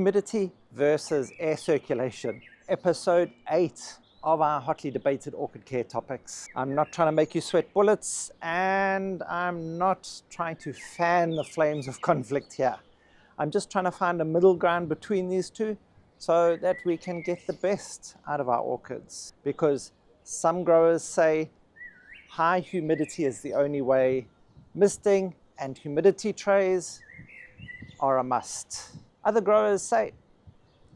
Humidity versus air circulation, episode 8 of our hotly debated orchid care topics. I'm not trying to make you sweat bullets, and I'm not trying to fan the flames of conflict here. I'm just trying to find a middle ground between these two so that we can get the best out of our orchids. Because some growers say high humidity is the only way, misting and humidity trays are a must. Other growers say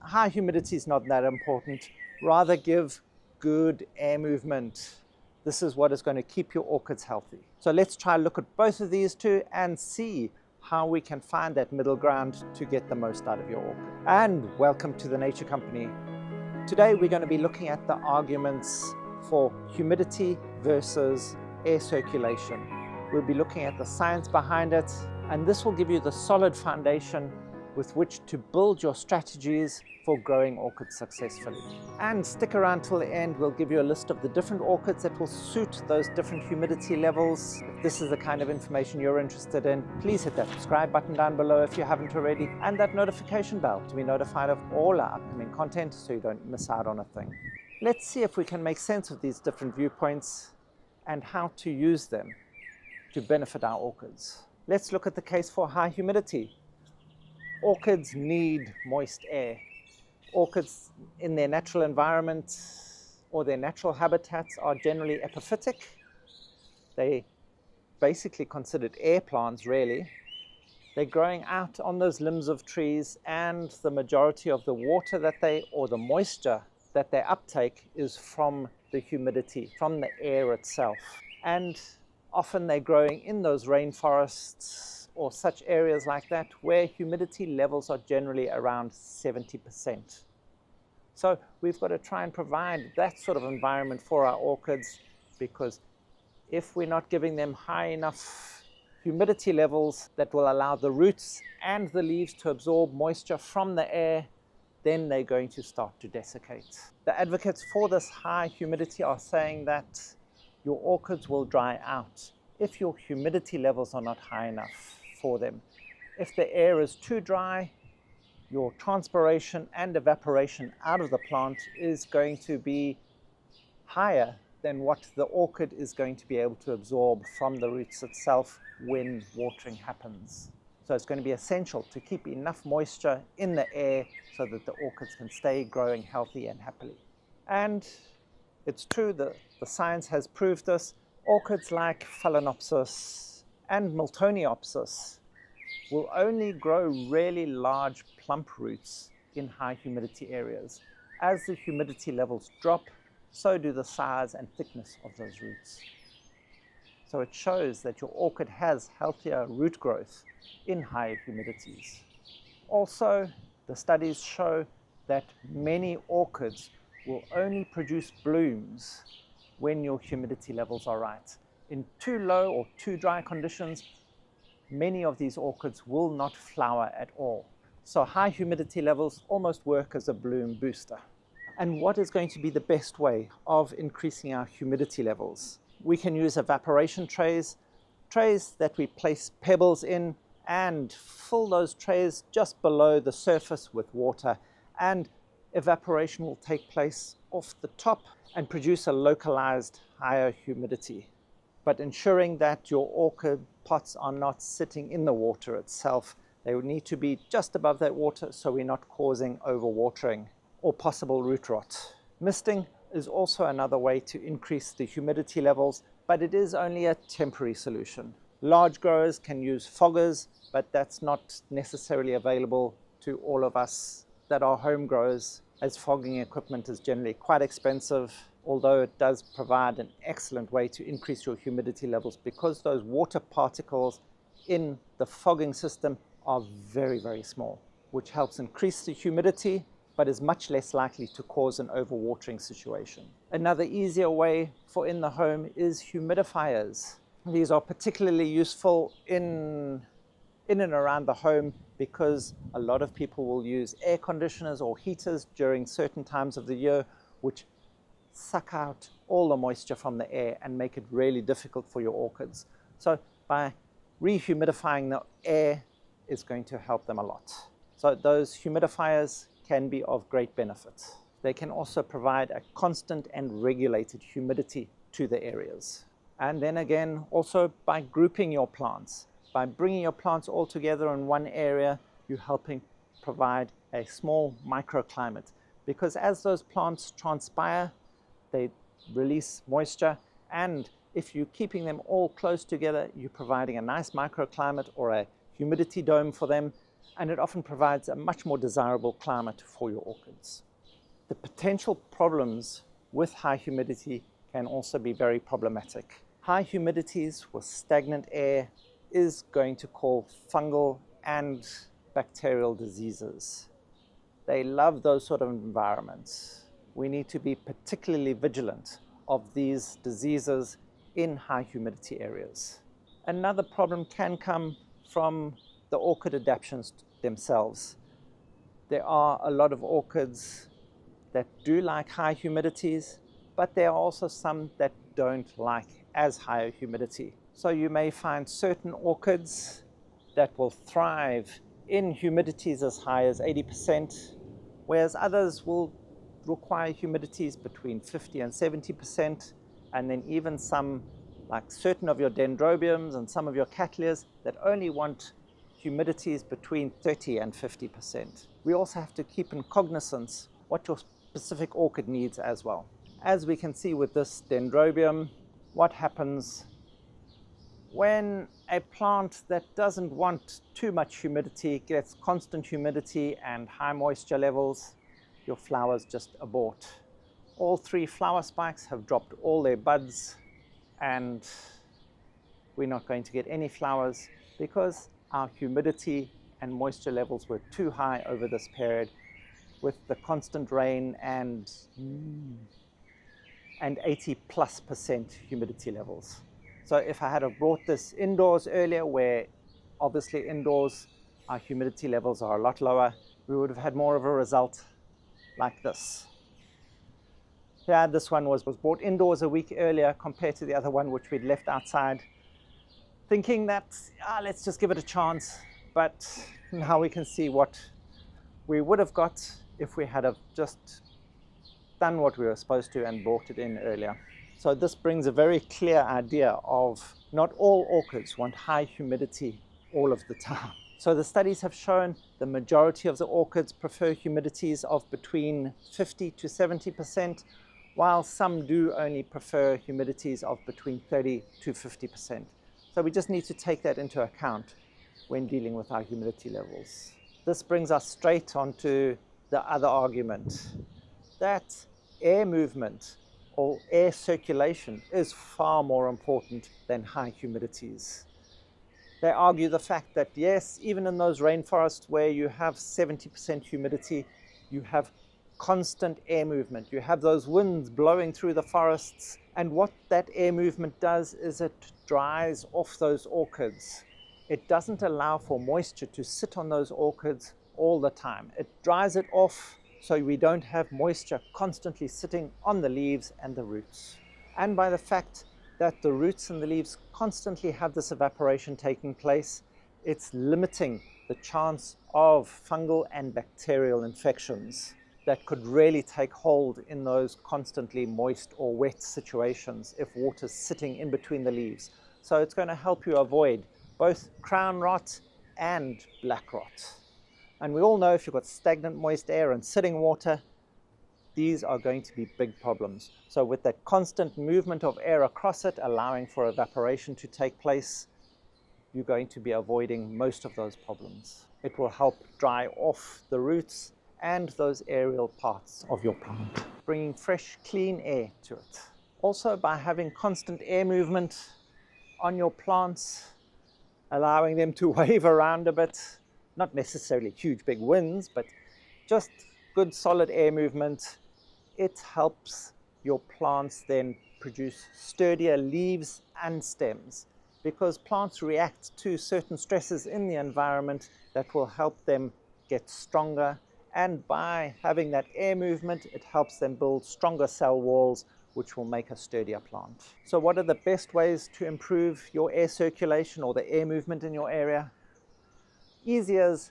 high humidity is not that important, rather give good air movement. This is what is going to keep your orchids healthy. So let's try to look at both of these two and see how we can find that middle ground to get the most out of your orchid. And welcome to the Nature Company. Today we're going to be looking at the arguments for humidity versus air circulation. We'll be looking at the science behind it, and this will give you the solid foundation with which to build your strategies for growing orchids successfully. And stick around till the end. We'll give you a list of the different orchids that will suit those different humidity levels. If this is the kind of information you're interested in, please hit that subscribe button down below if you haven't already, and that notification bell to be notified of all our upcoming content so you don't miss out on a thing. Let's see if we can make sense of these different viewpoints and how to use them to benefit our orchids. Let's look at the case for high humidity. Orchids need moist air. Orchids in their natural environment or their natural habitats are generally epiphytic. They basically considered air plants, really. They're growing out on those limbs of trees, and the majority of the water that or the moisture that they uptake is from the humidity, from the air itself. And often they're growing in those rainforests or such areas like that where humidity levels are generally around 70%. So we've got to try and provide that sort of environment for our orchids, because if we're not giving them high enough humidity levels that will allow the roots and the leaves to absorb moisture from the air, then they're going to start to desiccate. The advocates for this high humidity are saying that your orchids will dry out if your humidity levels are not high enough for them. If the air is too dry, your transpiration and evaporation out of the plant is going to be higher than what the orchid is going to be able to absorb from the roots itself when watering happens. So it's going to be essential to keep enough moisture in the air so that the orchids can stay growing healthy and happily. And it's true that the science has proved this. Orchids like Phalaenopsis and Miltoniopsis will only grow really large plump roots in high humidity areas. As the humidity levels drop, so do the size and thickness of those roots. So it shows that your orchid has healthier root growth in higher humidities. Also, the studies show that many orchids will only produce blooms when your humidity levels are right. In too low or too dry conditions, many of these orchids will not flower at all. So high humidity levels almost work as a bloom booster. And what is going to be the best way of increasing our humidity levels? We can use evaporation trays that we place pebbles in and fill those trays just below the surface with water, and evaporation will take place off the top and produce a localized higher humidity, but ensuring that your orchid pots are not sitting in the water itself. They would need to be just above that water so we're not causing overwatering or possible root rot. Misting is also another way to increase the humidity levels, but it is only a temporary solution. Large growers can use foggers, but that's not necessarily available to all of us that are home growers, as fogging equipment is generally quite expensive, although it does provide an excellent way to increase your humidity levels, because those water particles in the fogging system are very, very small, which helps increase the humidity, but is much less likely to cause an overwatering situation. Another easier way for in the home is humidifiers. These are particularly useful in and around the home because a lot of people will use air conditioners or heaters during certain times of the year, which suck out all the moisture from the air and make it really difficult for your orchids. So by rehumidifying the air is going to help them a lot. So those humidifiers can be of great benefit. They can also provide a constant and regulated humidity to the areas. And then again, also by grouping your plants, by bringing your plants all together in one area, you're helping provide a small microclimate. Because as those plants transpire, they release moisture, and if you're keeping them all close together, you're providing a nice microclimate or a humidity dome for them, and it often provides a much more desirable climate for your orchids. The potential problems with high humidity can also be very problematic. High humidities with stagnant air is going to cause fungal and bacterial diseases. They love those sort of environments. We need to be particularly vigilant of these diseases in high humidity areas. Another problem can come from the orchid adaptations themselves. There are a lot of orchids that do like high humidities, but there are also some that don't like as high humidity. So you may find certain orchids that will thrive in humidities as high as 80%, whereas others will require humidities between 50 and 70%, and then even some, like certain of your dendrobiums and some of your cattleyas, that only want humidities between 30 and 50%. We also have to keep in cognizance what your specific orchid needs as well. As we can see with this dendrobium, what happens when a plant that doesn't want too much humidity gets constant humidity and high moisture levels, your flowers just abort. All 3 flower spikes have dropped all their buds, and we're not going to get any flowers because our humidity and moisture levels were too high over this period with the constant rain and 80+% humidity levels. So if I had have brought this indoors earlier, where obviously indoors our humidity levels are a lot lower, we would have had more of a result like this. Yeah, this one was brought indoors a week earlier compared to the other one which we'd left outside, thinking that let's just give it a chance. But now we can see what we would have got if we had have just done what we were supposed to and brought it in earlier. So this brings a very clear idea of not all orchids want high humidity all of the time. So the studies have shown the majority of the orchids prefer humidities of between 50 to 70%, while some do only prefer humidities of between 30 to 50%. So we just need to take that into account when dealing with our humidity levels. This brings us straight onto the other argument, that air movement or air circulation is far more important than high humidities. They argue the fact that yes, even in those rainforests where you have 70% humidity, you have constant air movement. You have those winds blowing through the forests, and what that air movement does is it dries off those orchids. It doesn't allow for moisture to sit on those orchids all the time. It dries it off so we don't have moisture constantly sitting on the leaves and the roots. And by the fact that the roots and the leaves constantly have this evaporation taking place, it's limiting the chance of fungal and bacterial infections that could really take hold in those constantly moist or wet situations if water's sitting in between the leaves. So it's going to help you avoid both crown rot and black rot. And we all know if you've got stagnant moist air and sitting water, these are going to be big problems. So with that constant movement of air across it, allowing for evaporation to take place, you're going to be avoiding most of those problems. It will help dry off the roots and those aerial parts of your plant, bringing fresh, clean air to it. Also, by having constant air movement on your plants, allowing them to wave around a bit, not necessarily huge big winds, but just good solid air movement, it helps your plants then produce sturdier leaves and stems, because plants react to certain stresses in the environment that will help them get stronger, and by having that air movement, it helps them build stronger cell walls, which will make a sturdier plant. So what are the best ways to improve your air circulation or the air movement in your area? Easy as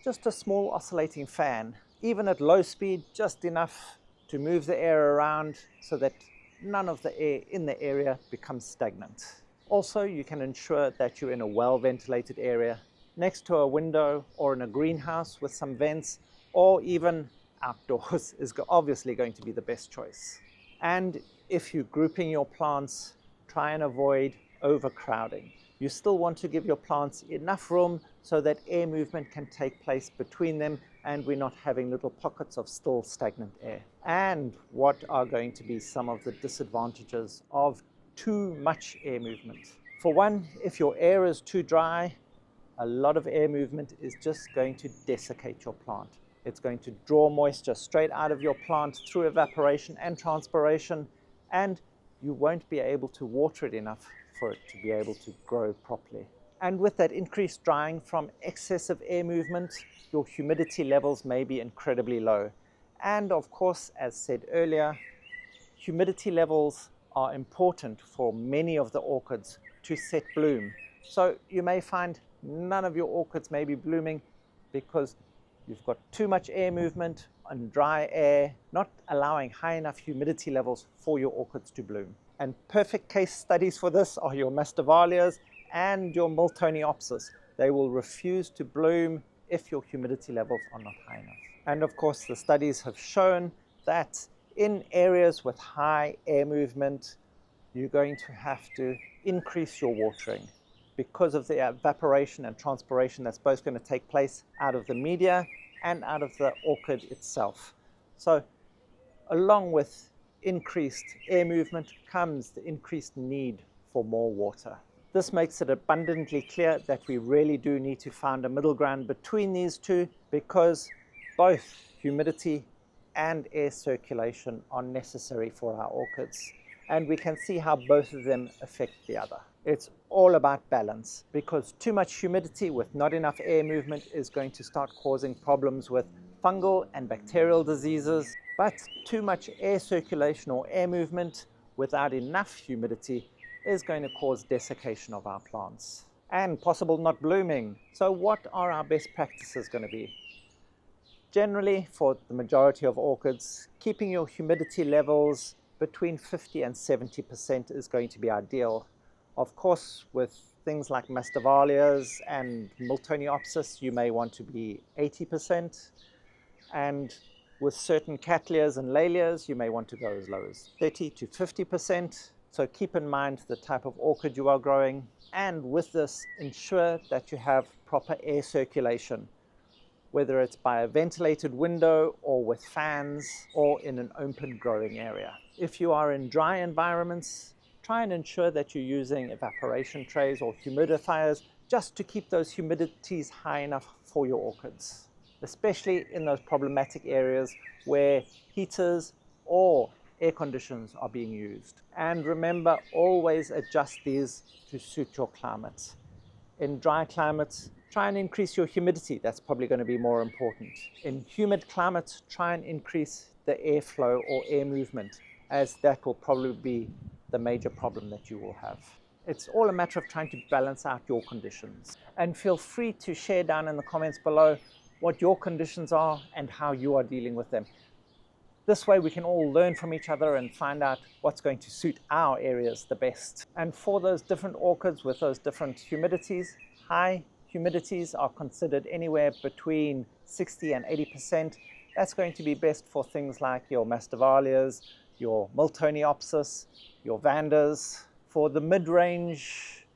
just a small oscillating fan, even at low speed, just enough to move the air around so that none of the air in the area becomes stagnant. Also, you can ensure that you're in a well-ventilated area, next to a window or in a greenhouse with some vents, or even outdoors is obviously going to be the best choice. And if you're grouping your plants, try and avoid overcrowding. You still want to give your plants enough room so that air movement can take place between them and we're not having little pockets of still stagnant air. And what are going to be some of the disadvantages of too much air movement? For one, if your air is too dry, a lot of air movement is just going to desiccate your plant. It's going to draw moisture straight out of your plant through evaporation and transpiration, and you won't be able to water it enough for it to be able to grow properly. And with that increased drying from excessive air movement, your humidity levels may be incredibly low. And of course, as said earlier, humidity levels are important for many of the orchids to set bloom. So you may find none of your orchids may be blooming because you've got too much air movement and dry air, not allowing high enough humidity levels for your orchids to bloom. And perfect case studies for this are your mastivalias and your Miltoniopsis. They will refuse to bloom if your humidity levels are not high enough. And of course, the studies have shown that in areas with high air movement, you're going to have to increase your watering because of the evaporation and transpiration that's both going to take place out of the media and out of the orchid itself. So along with increased air movement comes the increased need for more water. This makes it abundantly clear that we really do need to find a middle ground between these two, because both humidity and air circulation are necessary for our orchids, and we can see how both of them affect the other. It's all about balance, because too much humidity with not enough air movement is going to start causing problems with fungal and bacterial diseases, but too much air circulation or air movement without enough humidity is going to cause desiccation of our plants and possible not blooming. So what are our best practices going to be? Generally, for the majority of orchids, keeping your humidity levels between 50 and 70% is going to be ideal. Of course, with things like mastivalias and Miltoniopsis, you may want to be 80%. And with certain cattleyas and lalias, you may want to go as low as 30 to 50%. So keep in mind the type of orchid you are growing. And with this, ensure that you have proper air circulation, whether it's by a ventilated window or with fans or in an open growing area. If you are in dry environments, try and ensure that you're using evaporation trays or humidifiers just to keep those humidities high enough for your orchids, especially in those problematic areas where heaters or air conditions are being used. And remember, always adjust these to suit your climate. In dry climates, try and increase your humidity. That's probably going to be more important. In humid climates, try and increase the airflow or air movement, as that will probably be the major problem that you will have. It's all a matter of trying to balance out your conditions. And feel free to share down in the comments below what your conditions are and how you are dealing with them. This way we can all learn from each other and find out what's going to suit our areas the best. And for those different orchids with those different humidities, high humidities are considered anywhere between 60 and 80%. That's going to be best for things like your mastivalias, your Miltoniopsis, your vandas. For the mid-range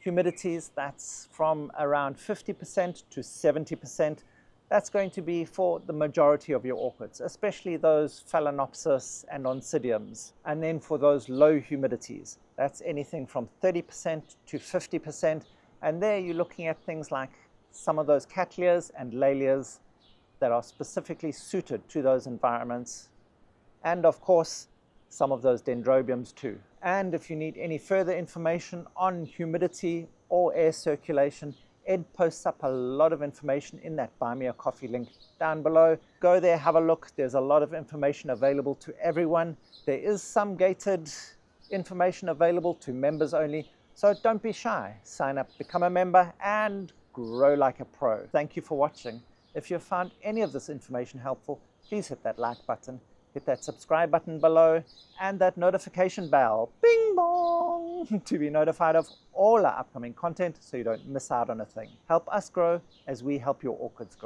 humidities, that's from around 50% to 70%. That's going to be for the majority of your orchids, especially those Phalaenopsis and Oncidiums. And then for those low humidities, that's anything from 30% to 50%. And there you're looking at things like some of those cattleyas and lalias that are specifically suited to those environments. And of course, some of those dendrobiums too. And if you need any further information on humidity or air circulation, Ed posts up a lot of information in that Buy Me a Coffee link down below. Go there, have a look. There's a lot of information available to everyone. There is some gated information available to members only. So don't be shy. Sign up, become a member, and grow like a pro. Thank you for watching. If you found any of this information helpful, please hit that like button, hit that subscribe button below, and that notification bell, bing bong, to be notified of all our upcoming content so you don't miss out on a thing. Help us grow as we help your orchids grow.